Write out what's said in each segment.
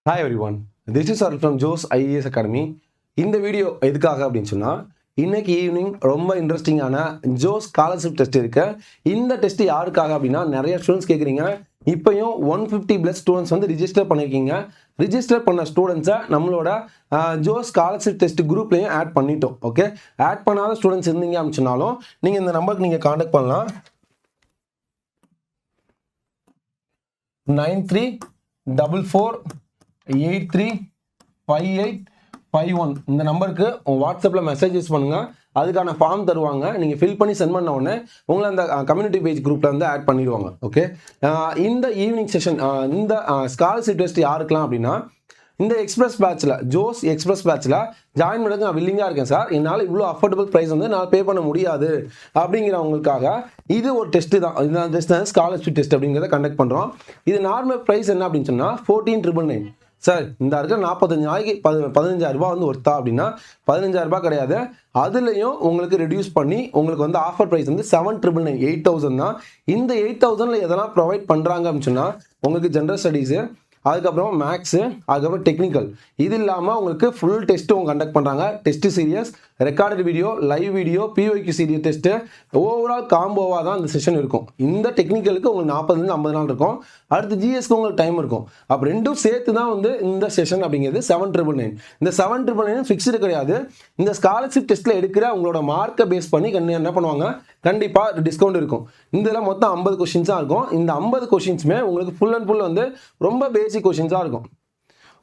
Hi everyone, this is Arul from Joes IAS Academy. இந்த video எதுக்காக அப்படின்னு சொன்னால் இன்னைக்கு ஈவினிங் ரொம்ப இன்ட்ரெஸ்டிங்கான ஜோஸ் ஸ்காலர்ஷிப் டெஸ்ட் இருக்கு. இந்த டெஸ்ட் யாருக்காக அப்படின்னா நிறைய ஸ்டூடெண்ட்ஸ் கேட்குறீங்க. இப்போயும் 150+ ஸ்டூடெண்ட்ஸ் வந்து ரிஜிஸ்டர் பண்ணியிருக்கீங்க. ரிஜிஸ்டர் பண்ண ஸ்டூடெண்ட்ஸை நம்மளோட ஜோஸ் ஸ்காலர்ஷிப் டெஸ்ட் குரூப்லையும் ஆட் பண்ணிட்டோம். ஓகே, ஆட் பண்ணாத ஸ்டூடெண்ட்ஸ் இருந்தீங்க அப்படின்னு சொன்னாலும் நீங்கள் இந்த நம்பருக்கு நீங்கள் காண்டாக்ட் பண்ணலாம். 9344835851 இந்த நம்பருக்கு வாட்ஸ்அப்பில் மெசேஜஸ் பண்ணுங்கள். அதுக்கான ஃபார்ம் தருவாங்க. நீங்கள் ஃபில் பண்ணி சென்ட் பண்ண உடனே உங்களை அந்த கம்யூனிட்டி பேஜ் குரூப்பில் வந்து ஆட் பண்ணிடுவாங்க. ஓகே, இந்த ஈவினிங் செஷன் இந்த ஸ்காலர்ஷிப் டெஸ்ட் யாருக்கலாம் அப்படின்னா இந்த எக்ஸ்பிரஸ் பேட்சில் ஜோஸ் எக்ஸ்பிரஸ் பேட்சில் ஜாயின் பண்ணுறது நான் வில்லிங்காக இருக்கேன் சார், என்னால் இவ்வளோ அஃபோர்டபுள் ப்ரைஸ் வந்து நான் பே பண்ண முடியாது அப்படிங்கிறவங்களுக்காக இது ஒரு டெஸ்ட்டு தான். இந்த டெஸ்ட் தான் ஸ்காலர்ஷிப் டெஸ்ட் அப்படிங்கிறத கண்டக்ட் பண்ணுறோம். இது நார்மல் ப்ரைஸ் என்ன அப்படின்னு சொன்னால் 14,999 சார். இந்த இருக்கிற 45 நாளைக்கு 15,000 வந்து ஒர்த்தா அப்படின்னா 15,000 கிடையாது. அதுலேயும் உங்களுக்கு ரெடியூஸ் பண்ணி உங்களுக்கு வந்து ஆஃபர் ப்ரைஸ் வந்து 7,999 8,000 தான். இந்த 8,000ல் எதெல்லாம் ப்ரொவைட் பண்ணுறாங்க அப்படின்னு சொன்னால் உங்களுக்கு ஜென்ரல் ஸ்டடீஸு, அதுக்கப்புறம் மேக்ஸு, அதுக்கப்புறம் டெக்னிக்கல், இது இல்லாமல் உங்களுக்கு ஃபுல் டெஸ்ட்டு அவங்க கண்டக்ட் பண்ணுறாங்க. Test series, recorded video, live video, பிஒய்க்கு சீரியஸ் டெஸ்ட்டு, ஓவரால் காம்போவாக தான் இந்த செஷன் இருக்கும். இந்த டெக்னிக்கலுக்கு உங்களுக்கு 40 50 நாள் இருக்கும். அடுத்து ஜிஎஸ்க்கு உங்களுக்கு டைம் இருக்கும். அப்போ ரெண்டும் சேர்த்து தான் வந்து இந்த செஷன் அப்படிங்கிறது 7,999. இந்த 7,999 ஃபிக்ஸ்டு கிடையாது. இந்த ஸ்காலர்ஷிப் டெஸ்ட்டில் எடுக்கிற உங்களோட மார்க்கை பேஸ் பண்ணி என்ன பண்ணுவாங்க, கண்டிப்பாக டிஸ்கவுண்ட் இருக்கும். இதில் மொத்தம் 50 கொஷின்ஸாக இருக்கும். இந்த 50 கொஷின்ஸுமே உங்களுக்கு ஃபுல் அண்ட் ஃபுல் வந்து ரொம்ப பேசிக் கொஷின்ஸாக இருக்கும்.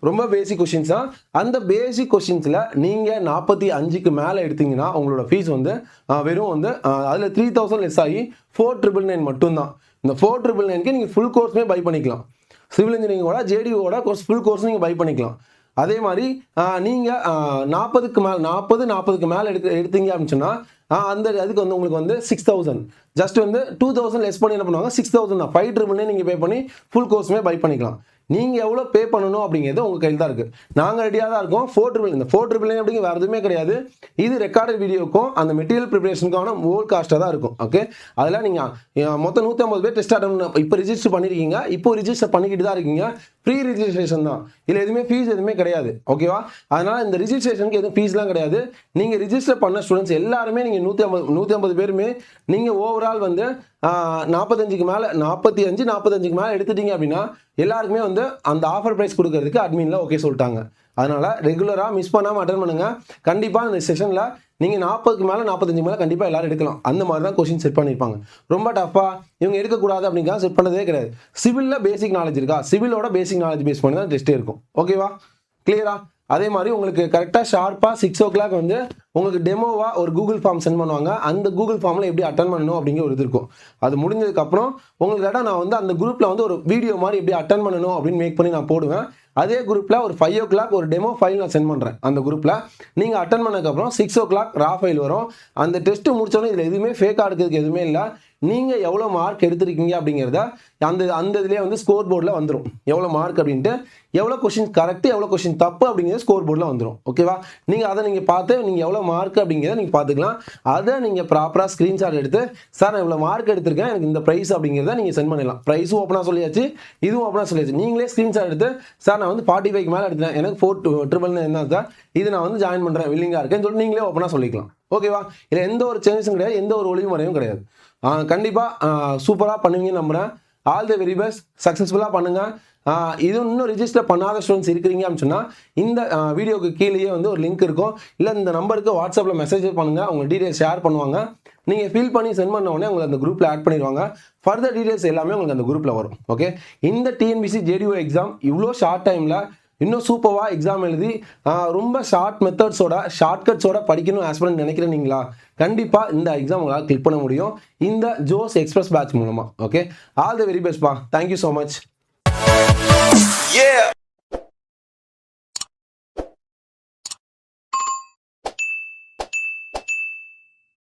ரொம்ப பேசிக் கொஷின்ஸ் தான். அந்த பேசிக் கொஷின்ஸில் நீங்கள் 45க்கு மேலே எடுத்தீங்கன்னா உங்களோட ஃபீஸ் வந்து வெறும் வந்து அதில் 3,000 லெஸ் ஆகி 4,999 மட்டும்தான். இந்த 4,999க்கு நீங்கள் ஃபுல் கோர்ஸுமே பை பண்ணிக்கலாம். சிவில் இன்ஜினியரிங்கோட ஜேடிஓட கோர்ஸ் ஃபுல் கோர்ஸ் நீங்கள் பை பண்ணிக்கலாம். அதே மாதிரி நீங்கள் 40க்கு மேலே எடுத்தீங்க அப்படின்னு சொன்னால் அந்த அதுக்கு வந்து உங்களுக்கு வந்து 6,000 ஜஸ்ட் வந்து 2,000 லெஸ் பண்ணி என்ன பண்ணுவாங்க, 6,000 தான். 5,999 நீங்கள் பே பண்ணி ஃபுல் கோர்ஸுமே பை பண்ணிக்கலாம். நீங்கள் எவ்வளோ பே பண்ணணும் அப்படிங்கிறது உங்கள் கையில் தான் இருக்குது. நாங்கள் ரெடியாக தான் இருக்கோம். 4,999 இந்த 4,999 அப்படிங்கிற வேறு எதுவுமே கிடையாது. இது ரெக்கார்டட் வீடியோக்கும் அந்த மெட்டீரியல் ப்ரிப்பரேஷனுக்கான ஓல் காஸ்ட்டாக தான் இருக்கும். ஓகே, அதெல்லாம் நீங்கள் மொத்தம் 150 பேர் டெஸ்ட் அட்டன் இப்போ ரிஜிஸ்டர் பண்ணியிருக்கீங்க. இப்போ ரிஜிஸ்டர் பண்ணிக்கிட்டு தான் இருக்கீங்க. ஃப்ரீ ரிஜிஸ்ட்ரேஷன் தான். இதில் எதுவுமே ஃபீஸ் எதுவுமே கிடையாது. ஓகேவா? அதனால் இந்த ரிஜிஸ்ட்ரேஷனுக்கு எதுவும் ஃபீஸ்லாம் கிடையாது. நீங்கள் ரிஜிஸ்டர் பண்ண ஸ்டூடெண்ட்ஸ் எல்லாருமே நீங்கள் 150 பேருமே நீங்கள் ஓவரால் வந்து 45க்கு மேலே 45க்கு மேலே எடுத்துட்டீங்க அப்படின்னா எல்லாருக்குமே வந்து அந்த ஆஃபர் ப்ரைஸ் கொடுக்கறதுக்கு அட்மின்ல ஓகே சொல்லிட்டாங்க. அதனால் ரெகுலராக மிஸ் பண்ணாமல் அட்டன் பண்ணுங்கள். கண்டிப்பாக இந்த செஷனில் நீங்கள் 40க்கு மேலே 45க்கு மேலே கண்டிப்பாக எல்லாரும் எடுக்கலாம். அந்த மாதிரி தான் கொஸ்டின் செட் பண்ணியிருப்பாங்க. ரொம்ப டஃப்பாக இவங்க எடுக்கக்கூடாது அப்படிங்கிறத செட் பண்ணதே கிடையாது. சிவிலில் பேசிக் நாலேஜ் இருக்கா, சிவிலோட பேசிக் நாலேஜ் பேஸ் பண்ணி தான் டெஸ்ட்டே இருக்கும். ஓகேவா? கிளியரா? அதே மாதிரி உங்களுக்கு கரெக்டாக ஷார்ப்பாக 6 o'clock வந்து உங்களுக்கு டெமோவாக ஒரு கூகுள் ஃபார்ம் சென்ட் பண்ணுவாங்க. அந்த கூகுள் ஃபார்மில் எப்படி அட்டன் பண்ணணும் அப்படிங்கிற ஒரு இது இருக்கும். அது முடிஞ்சதுக்கப்புறம் உங்களுக்கு கேட்டால் நான் வந்து அந்த குரூப்பில் வந்து ஒரு வீடியோ மாதிரி எப்படி அட்டன் பண்ணணும் அப்படின்னு மேக் பண்ணி நான் போடுவேன். அதே குரூப்பில் ஒரு 5 o'clock ஒரு டெமோ ஃபைல் நான் சென்ட் பண்ணுறேன். அந்த குரூப்பில் நீங்கள் அட்டன் பண்ணதுக்கப்புறம் 6 o'clock ரா ஃபைல் வரும். அந்த டெஸ்ட்டு முடிச்சோன்னே இதில் எதுவுமே ஃபேக்காக எடுக்கிறதுக்கு எதுவுமே இல்லை. நீங்கள் எவ்வளோ மார்க் எடுத்திருக்கீங்க அப்படிங்கிறத அந்த இதுலேயே வந்து ஸ்கோர் போர்டில் வந்துடும். எவ்வளோ மார்க் அப்படின்ட்டு, எவ்வளோ கொஷின் கரெக்டு எவ்வளோ கொஷின் தப்பு அப்படிங்கிறது ஸ்கோர் போர்டில் வந்துடும். ஓகேவா? நீங்கள் அதை நீங்கள் பார்த்து நீங்கள் எவ்வளோ மார்க் அப்படிங்கிறத நீங்கள் பார்த்துக்கலாம். அதை நீங்கள் ப்ராப்பராக ஸ்க்ரீன்ஷாட் எடுத்து சார் நான் இவ்வளோ மார்க் எடுத்திருக்கேன், எனக்கு இந்த ப்ரைஸ் அப்படிங்கிறத நீங்கள் சென்ட் பண்ணிடலாம். ப்ரைஸும் ஓப்பனாக சொல்லியாச்சு, இதுவும் ஓப்பனாக சொல்லியாச்சு. நீங்களே ஸ்க்ரீன்ஷாட் எடுத்து சார் நான் வந்து 45க்கு மேலே எடுத்தேன், எனக்கு 4,999 என்ன சார், இது நான் வந்து ஜாயின் பண்ணுறேன், வில்லிங்காக இருக்கேன்னு சொல்லிட்டு நீங்களே ஓப்பனாக சொல்லிக்கலாம். ஓகேவா? இல்லை எந்த ஒரு சேஞ்சஸும் கிடையாது, எந்த ஒரு ஒளிவு முறையும் கிடையாது. கண்டிப்பாக சூப்பராக பண்ணுவீங்கன்னு நம்புகிறேன். All the very best. சக்ஸஸ்ஃபுல்லாக பண்ணுங்கள். இது இன்னும் ரிஜிஸ்டர் பண்ணாத ஸ்டூடெண்ட்ஸ் இருக்கிறீங்க அப்படின்னு சொன்னால் இந்த வீடியோக்கு கீழேயே வந்து ஒரு லிங்க் இருக்கும். இல்லை இந்த நம்பருக்கு வாட்ஸ்அப்பில் மெசேஜ் பண்ணுங்கள். உங்கள் டீட்டெயில்ஸ் ஷேர் பண்ணுவாங்க. நீங்கள் ஃபில் பண்ணி சென்ட் பண்ண உடனே உங்களை அந்த குரூப்பில் ஆட் பண்ணிடுவாங்க. ஃபர்தர் டீட்டெயில்ஸ் எல்லாமே உங்களுக்கு அந்த குரூப்பில் வரும். ஓகே, இந்த டிஎன்பிசி ஜேடிஓ எக்ஸாம் இவ்வளோ ஷார்ட் டைமில் இன்னும் சூப்பராக எக்ஸாம் எழுதி ரொம்ப ஷார்ட் மெத்தட்ஸோட ஷார்ட்கட்ஸோட படிக்கணும் ஆஸ்பிரண்ட் நினைக்கிறீங்களா? கண்டிப்பாக இந்த எக்ஸாம் உங்களால் கிளிக் பண்ண முடியும் இந்த ஜோஸ் எக்ஸ்பிரஸ் பேட்ச் மூலமாக. Okay, all the very best பா. Thank you so much.